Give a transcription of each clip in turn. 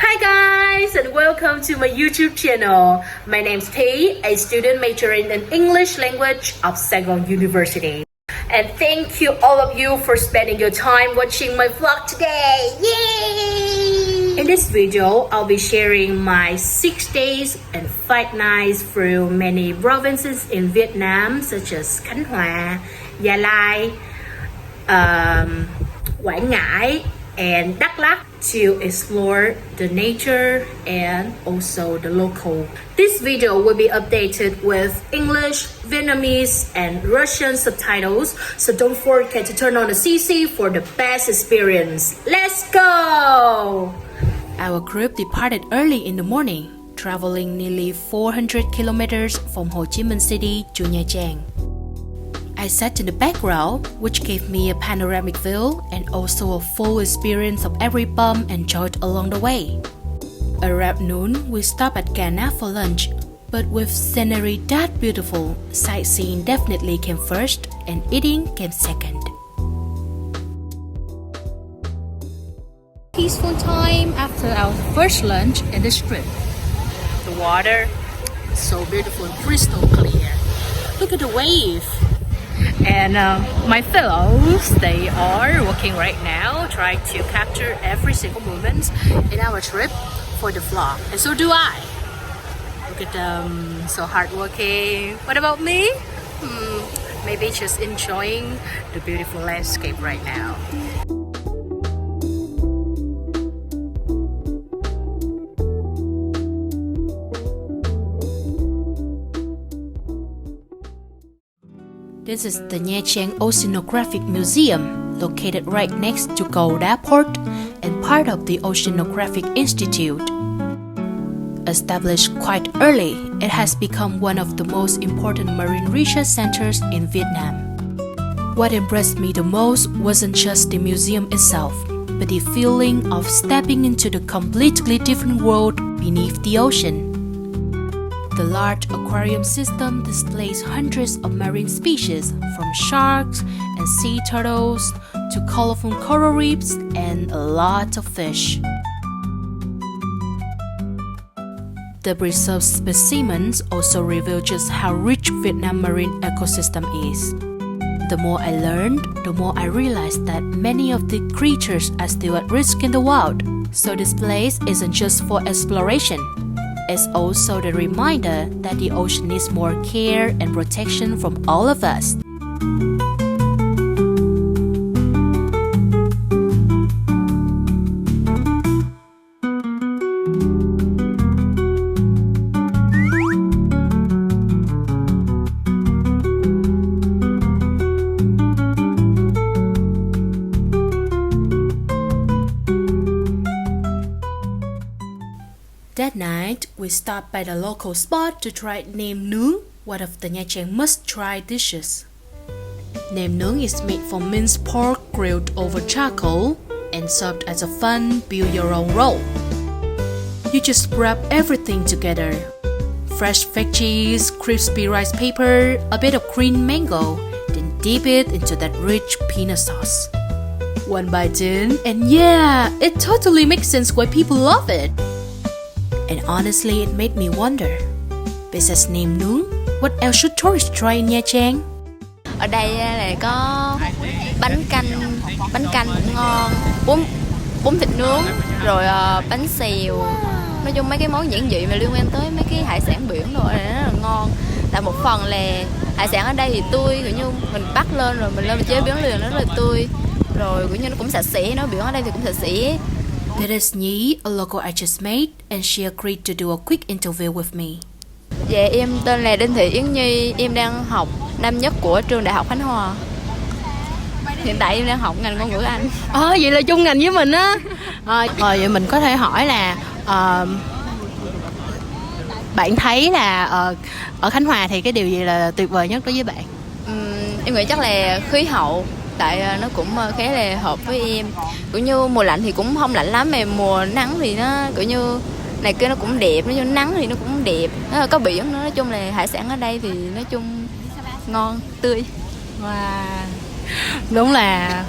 Hi guys and welcome to my YouTube channel. My name's T, a student majoring in English language of Saigon University. And thank you all of you for spending your time watching my vlog today. Yay! In this video, I'll be sharing my 6 days and 5 nights through many provinces in Vietnam such as Khanh Hoa, Gia Lai, Quang Ngai and Dak Lak to explore the nature and also the local. This video will be updated with English, Vietnamese and Russian subtitles, so don't forget to turn on the CC for the best experience. Let's go! Our group departed early in the morning, traveling nearly 400 kilometers from Ho Chi Minh City to Nha Trang. I sat in the background, which gave me a panoramic view and also a full experience of every bump enjoyed along the way. Around noon, we stopped at Ghana for lunch, but with scenery that beautiful, sightseeing definitely came first and eating came second. Peaceful time after our first lunch in this trip. The water is so beautiful and crystal clear. Look at the wave. And my fellows, they are working right now, trying to capture every single moment in our trip for the vlog. And so do I. Look at them, so hardworking. What about me? Maybe just enjoying the beautiful landscape right now. This is the Nha Trang Oceanographic Museum, located right next to Cầu Đá Port and part of the Oceanographic Institute. Established quite early, it has become one of the most important marine research centers in Vietnam. What impressed me the most wasn't just the museum itself, but the feeling of stepping into the completely different world beneath the ocean. The large aquarium system displays hundreds of marine species, from sharks and sea turtles to colorful coral reefs and a lot of fish. The preserved specimens also reveal just how rich Vietnam marine ecosystem is. The more I learned, the more I realized that many of the creatures are still at risk in the wild. So this place isn't just for exploration. It's also the reminder that the ocean needs more care and protection from all of us. That night, we stopped by the local spot to try nem nướng, one of the Nha Trang must-try dishes. Nem nướng is made from minced pork grilled over charcoal and served as a fun build-your-own roll. You just grab everything together. Fresh veggies, crispy rice paper, a bit of green mango, then dip it into that rich peanut sauce. One bite in, and yeah, it totally makes sense why people love it. And honestly, it made me wonder, besides nem nướng, what else should tourists try in Nha Trang? Ở đây là có bánh canh cũng ngon, bún thịt nướng, rồi bánh xèo. Nói chung mấy cái món giản dị mà liên quan tới mấy cái hải sản biển rồi này rất là ngon. Tại một phần là hải sản ở đây thì tươi, kiểu như mình bắt lên rồi mình lên mình chế biến liền nó rất là tươi. Rồi kiểu như nó cũng sạch sẽ, nó biển ở đây thì cũng sạch sẽ. That is Nhi, a local I just met, and she agreed to do a quick interview with me. Dạ, em tên là Đinh Thị Yến Nhi, em đang học năm nhất của trường Đại học Khánh Hoa. Hiện tại em đang học ngành ngôn ngữ Anh. Vậy là chung ngành với mình á. Vậy mình có thể hỏi là bạn thấy là ở Khánh Hòa thì cái điều gì là tuyệt vời nhất đối với bạn? Em nghĩ chắc là khí hậu. Tại nó cũng khá là hợp với em. Kiểu như mùa lạnh thì cũng không lạnh lắm, mà mùa nắng thì nó kiểu như này kia nó cũng đẹp, nói chung nắng thì nó cũng đẹp, nó có biển nữa. Nói chung là hải sản ở đây thì nói chung ngon, tươi. Wow. Đúng là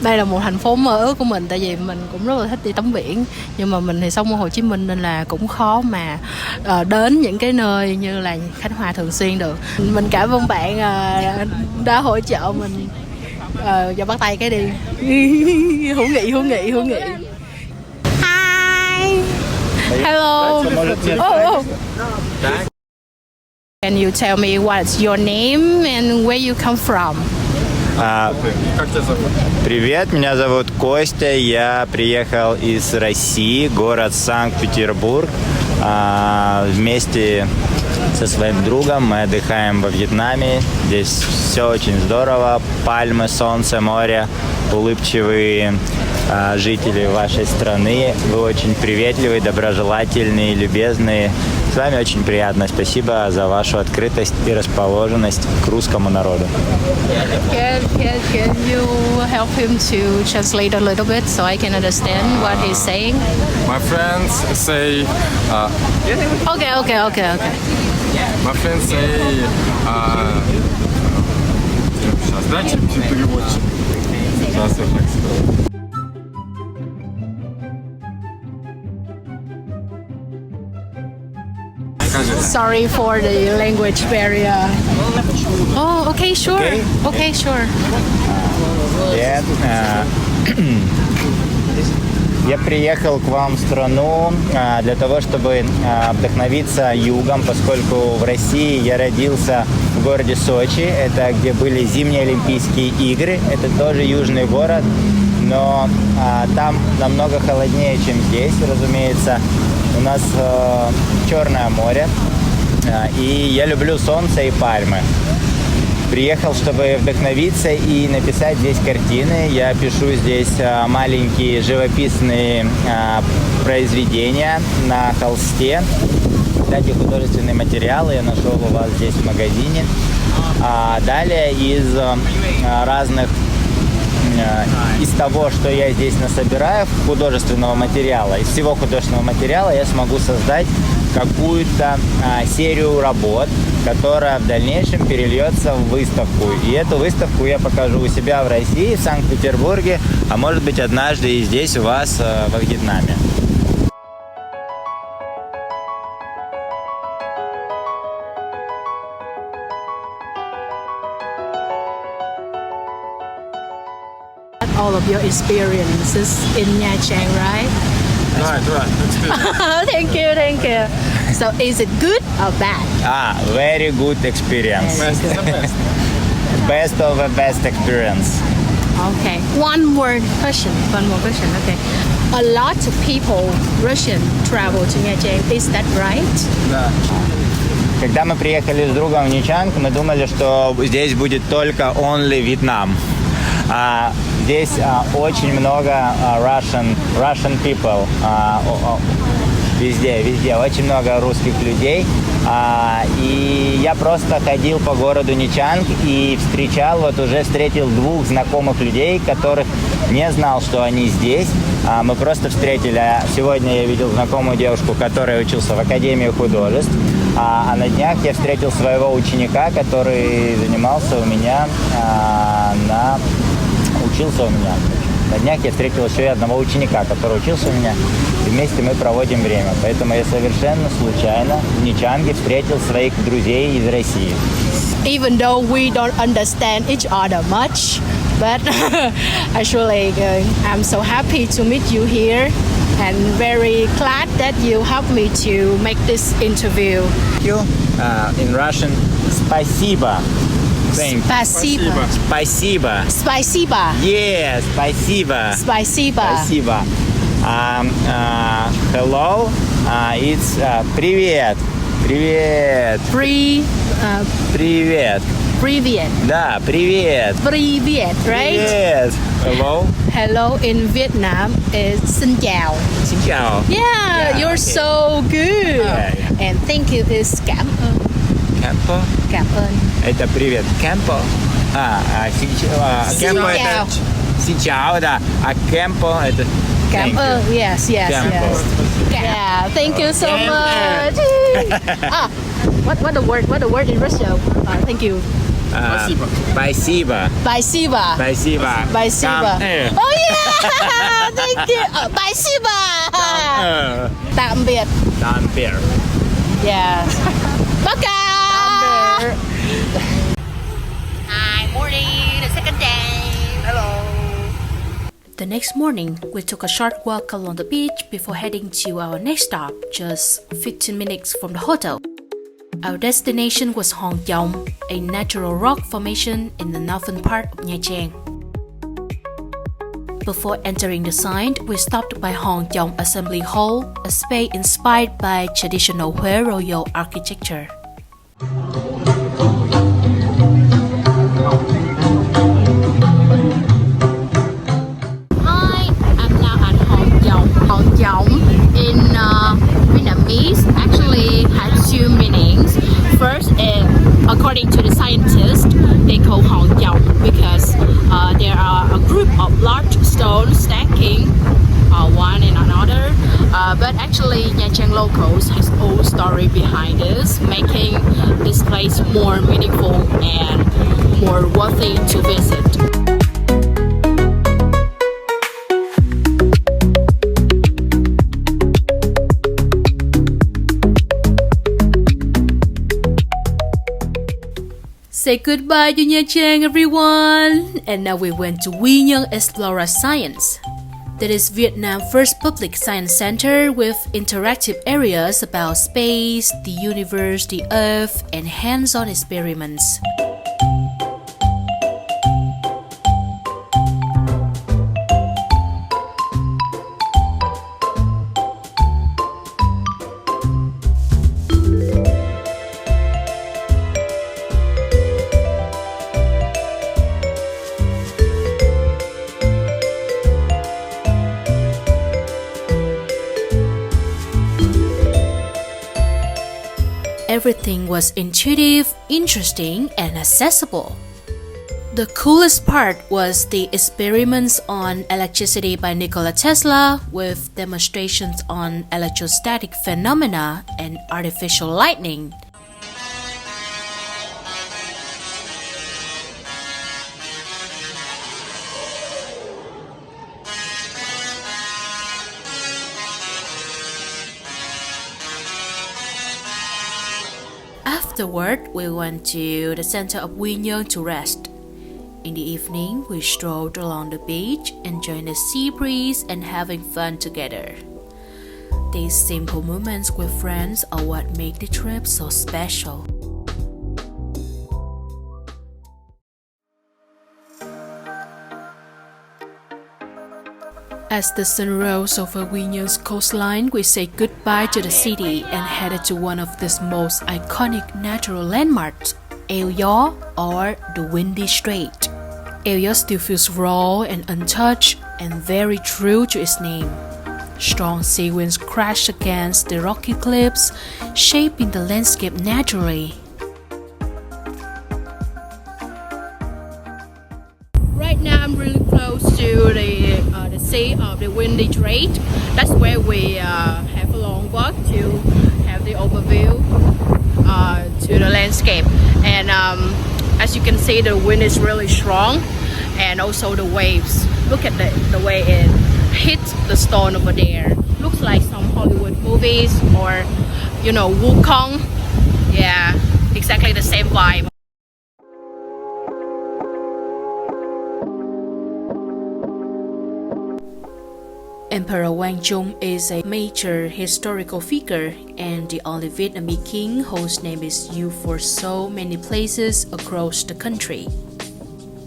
Đây là một thành phố mơ ước của mình, tại vì mình cũng rất là thích đi tắm biển, nhưng mà mình thì sống ở Hồ Chí Minh nên là cũng khó mà đến những cái nơi như là Khánh Hòa thường xuyên được. Mình cảm ơn bạn đã hỗ trợ mình. Giờ bắt tay cái đi. hữu nghị. Hi. Hello. Oh. Can you tell me what's your name and where you come from? Привет, меня зовут Костя, я приехал из России, город Санкт-Петербург. Вместе со своим другом мы отдыхаем во Вьетнаме. Здесь все очень здорово, пальмы, солнце, море, улыбчивые жители вашей страны. Вы очень приветливые, доброжелательные, любезные. С вами очень приятно. Спасибо за вашу открытость и расположенность к русскому народу. Can you help him to translate a little bit so I can understand what he's saying? My friends say. Okay. My friends say. Сейчас дайте переводчик. Сейчас я так скажу. Sorry for the language barrier. Oh, okay, sure. Okay, sure. Привет. Я приехал к вам в страну для того, чтобы вдохновиться югом, поскольку в России я родился в городе Сочи. Это где были зимние Олимпийские игры. Это тоже южный город, но там намного холоднее, чем здесь, разумеется. У нас Черное море, и я люблю солнце и пальмы. Приехал, чтобы вдохновиться и написать здесь картины. Я пишу здесь маленькие живописные произведения на холсте. Кстати, художественные материалы я нашел у вас здесь в магазине. Далее из того, что я здесь насобираю художественного материала, из всего художественного материала я смогу создать какую-то серию работ, которая в дальнейшем перельется в выставку. И эту выставку я покажу у себя в России, в Санкт-Петербурге, а может быть однажды и здесь у вас во Вьетнаме. All of your experiences in Nha Trang, right? Right. That's good. Thank you. So is it good or bad? Very good experience. Best is the best. Best of the best experience. Okay. One more question. Okay. A lot of people Russian travel to Nha Trang. Is that right? Да. Когда мы приехали с другом в Нячанг, мы думали, что здесь будет только only Вьетнам. Здесь очень много Russian people, везде очень много русских людей. И я просто ходил по городу Нячанг и встретил двух знакомых людей, которых не знал, что они здесь. Мы просто встретили. Сегодня я видел знакомую девушку, которая учился в Академии художеств. А на днях я встретил своего ученика, который занимался у меня учился у меня. На днях я встретил еще и одного ученика, который учился у меня. И вместе мы проводим время. Поэтому я совершенно случайно в Нячанге встретил своих друзей из России. Even though we don't understand each other much, but actually I'm so happy to meet you here and very glad that you helped me to make this interview. Thank you. In Russian, спасибо. Спасибо. Спасибо. Спасибо. Yes, спасибо. Спасибо. Спасибо. Hello. It's привет. Привет. Привет. Привет. Да, привет. Привет, right? Yes. Hello. Hello in Vietnam is xin chào. Xin chào. Yeah, you're okay. so good. Yeah. And thank you is cảm ơn. Campo. Cảm ơn. Это привет. Campo. Campo это xin chào, да. А campo это Cảm ơn. Yes. Campo. Yeah, thank you so much. What the word in Russian? Thank you. Спасибо. Спасибо. Спасибо. Спасибо. Oh yeah, thank you. Спасибо. Tạm biệt. Tạm biệt. Yeah. Пока. Hi, morning. The second day. Hello. The next morning, we took a short walk along the beach before heading to our next stop, just 15 minutes from the hotel. Our destination was Hòn Dòng, a natural rock formation in the northern part of Nha Trang. Before entering the site, we stopped by Hòn Dòng Assembly Hall, a space inspired by traditional Huế royal architecture. Hi, I'm now at Hòn Dòng. Hòn Dòng in Vietnamese actually has two meanings. First, according to the scientists, they call Hòn Dòng because there are a group of large stones stacking one in another. But actually, Nha Trang locals has whole story behind this, making this place more meaningful and more worthy to visit. Say goodbye to Nha Trang, everyone! And now we went to Quy Nhơn Explora Science. That is Vietnam's first public science center with interactive areas about space, the universe, the earth, and hands-on experiments. Everything was intuitive, interesting, and accessible. The coolest part was the experiments on electricity by Nikola Tesla, with demonstrations on electrostatic phenomena and artificial lightning. Afterward, we went to the center of Quy Nhơn to rest. In the evening, we strolled along the beach, enjoying the sea breeze and having fun together. These simple moments with friends are what make the trip so special. As the sun rose over Quy Nhön's coastline, we said goodbye to the city and headed to one of the most iconic natural landmarks, Eo Gió, or the Windy Strait. Eo Gió still feels raw and untouched and very true to its name. Strong sea winds crash against the rocky cliffs, shaping the landscape naturally. Right now I'm really close to the sea of the Windy Strait. That's where we have a long walk to have the overview to the landscape. And as you can see, the wind is really strong, and also the waves. Look at the way it hits the stone over there. Looks like some Hollywood movies or, you know, Wukong. Yeah, exactly the same vibe. Emperor Quang is a major historical figure and the only Vietnamese king whose name is used for so many places across the country.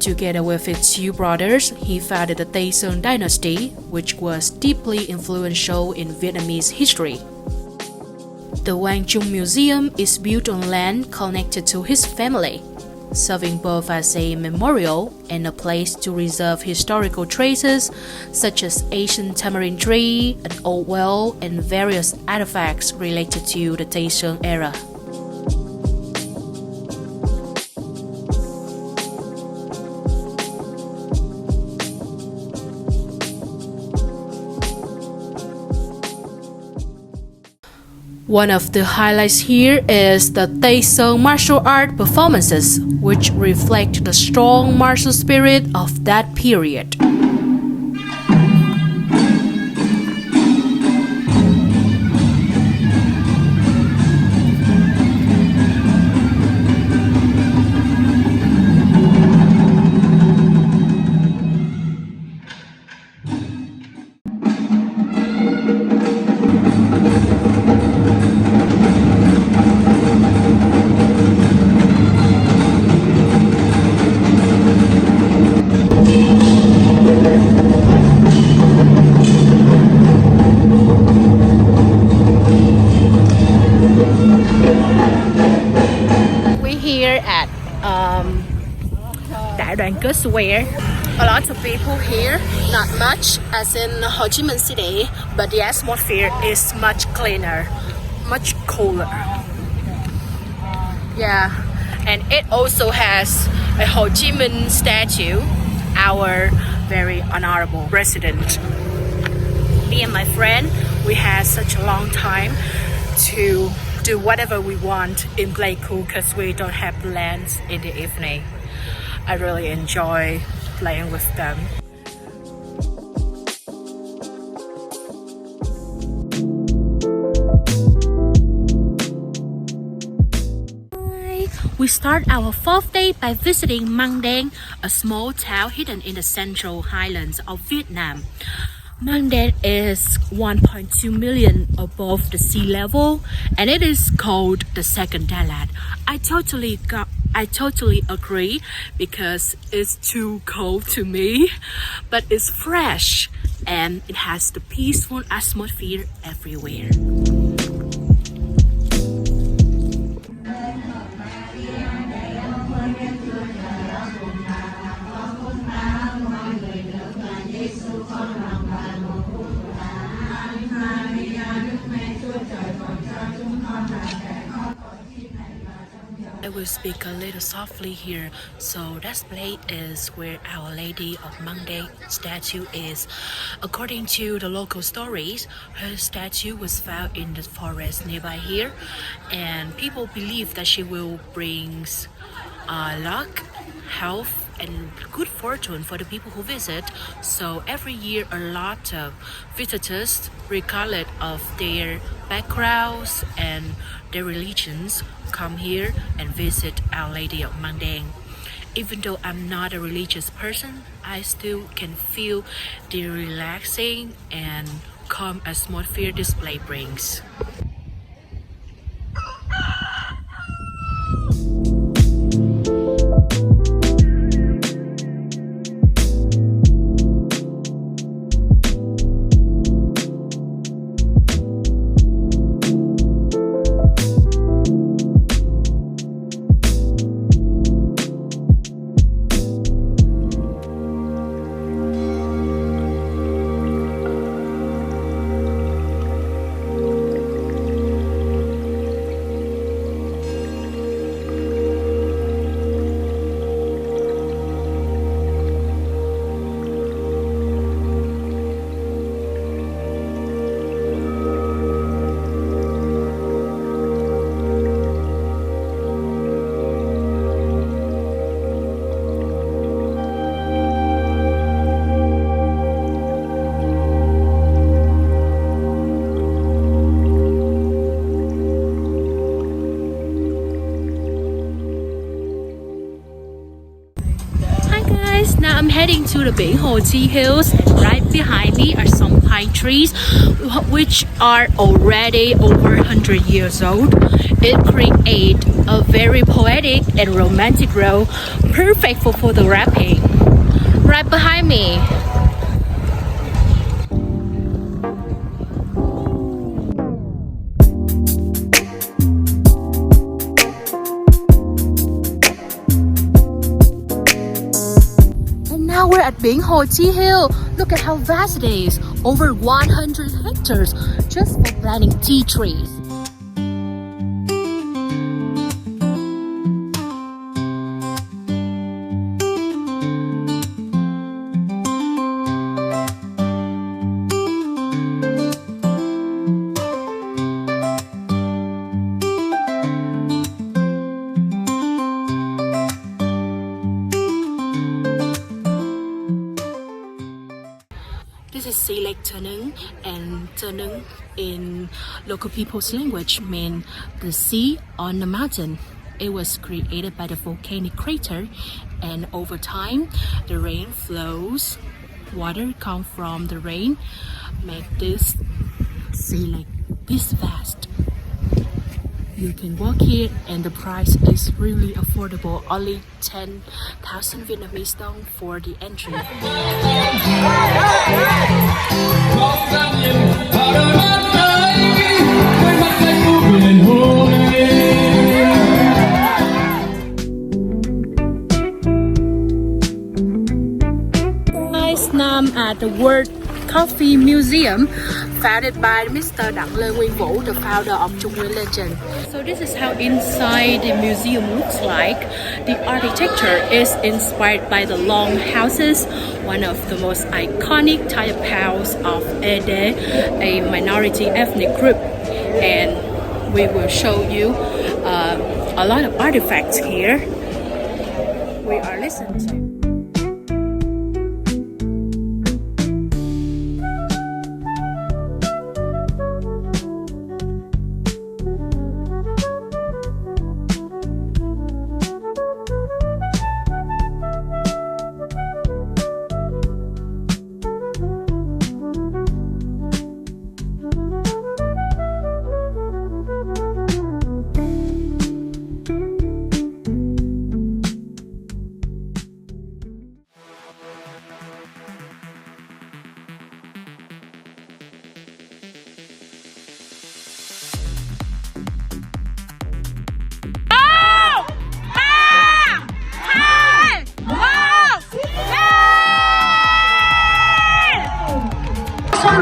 Together with his two brothers, he founded the Tây Sơn dynasty, which was deeply influential in Vietnamese history. The Quang Trung Museum is built on land connected to his family, serving both as a memorial and a place to reserve historical traces such as ancient tamarind tree, an old well, and various artifacts related to the Tây Sơn era. One of the highlights here is the Tây Sơn martial art performances, which reflect the strong martial spirit of that period. At Đại Đoàn Kết Square. A lot of people here, not much as in Ho Chi Minh City, but the atmosphere is much cleaner, much cooler. Yeah, and it also has a Ho Chi Minh statue, our very honorable president. Me and my friend, we had such a long time to do whatever we want in Pleiku because we don't have plans in the evening. I really enjoy playing with them. We start our fourth day by visiting Mang Đen, a small town hidden in the central highlands of Vietnam. Mang Đen is 1.2 million above the sea level, and it is called the second Dak Lak. I totally agree because it's too cold to me, but it's fresh and it has the peaceful atmosphere everywhere. I will speak a little softly here. So that place is where Our Lady of Mang Đen statue is. According to the local stories, her statue was found in the forest nearby here, and people believe that she will bring luck, health, and good fortune for the people who visit. So every year a lot of visitors, regardless of their backgrounds and their religions, come here and visit Our Lady of Mang Đen. Even though I'm not a religious person, I still can feel the relaxing and calm atmosphere this place brings. Now I'm heading to the Biển Hồ Chi Hills. Right behind me are some pine trees which are already over 100 years old. It creates a very poetic and romantic role, perfect for photographing. Right behind me. Now we're at Biển Hồ Chi Hill. Look at how vast it is. Over 100 hectares just for planting tea trees. and Tönung in local people's language mean the sea on the mountain. It was created by the volcanic crater, and over time the rain flows. Water comes from the rain, make this sea like this vast. You can walk here and the price is really affordable, only 10,000 Vietnamese dong for the entry. Guys, now I'm at the World Coffee Museum, founded by Mr. Dak Lak, the founder of Trung Nguyên Legend. So this is how inside the museum looks like. The architecture is inspired by the long houses, one of the most iconic type house of Ede, a minority ethnic group. And we will show you a lot of artifacts here. We are listening to.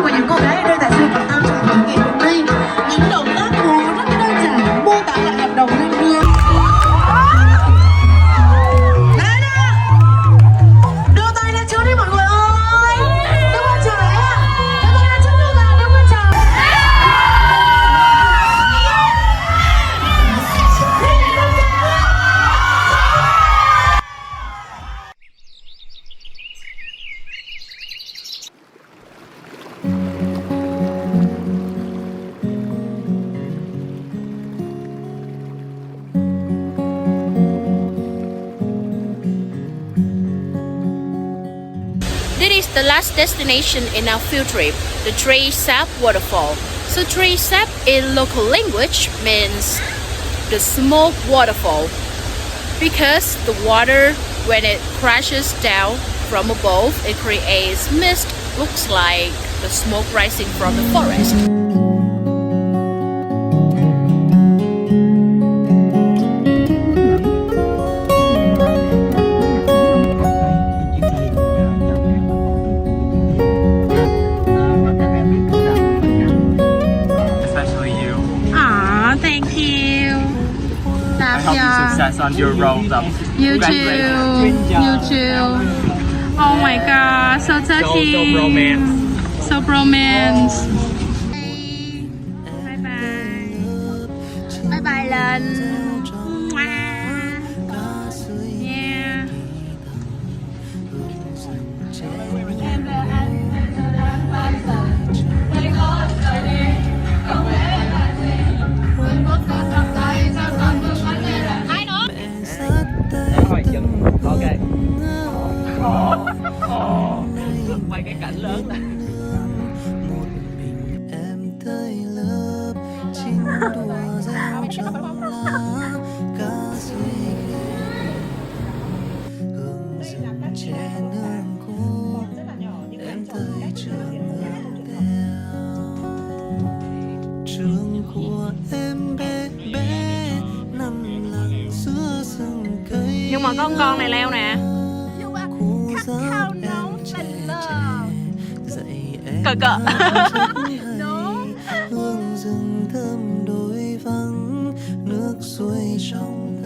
Của những cô gái ở đây tại sao Việt Nam trải nghiệm ngày hôm nay những động tác múa rất đơn giản mô tả lại hợp đồng lên hương. Đây nào, đưa tay lên trước đi mọi người ơi, đưa qua trời ạ, đưa tay lên trước đưa vào, đưa qua trời. This is the last destination in our field trip, the Tree Sap waterfall. So Tree Sap in local language means the smoke waterfall, because the water, when it crashes down from above, it creates mist, looks like the smoke rising from the forest. Success on your road. You too. Oh my god, so touching. So romance. So romance. Bye bye. Bye bye lần. Yeah. Quay cái cảnh lớn này. Em tới lớp chinh đùa reo trong lá cá suy hương rừng che nương cô em tới trường hương theo trường của em bé bé nằm lặng giữa rừng cây. Nhưng mà có con này leo nè. Cờ hương rừng thơm đôi vắng nước suối trong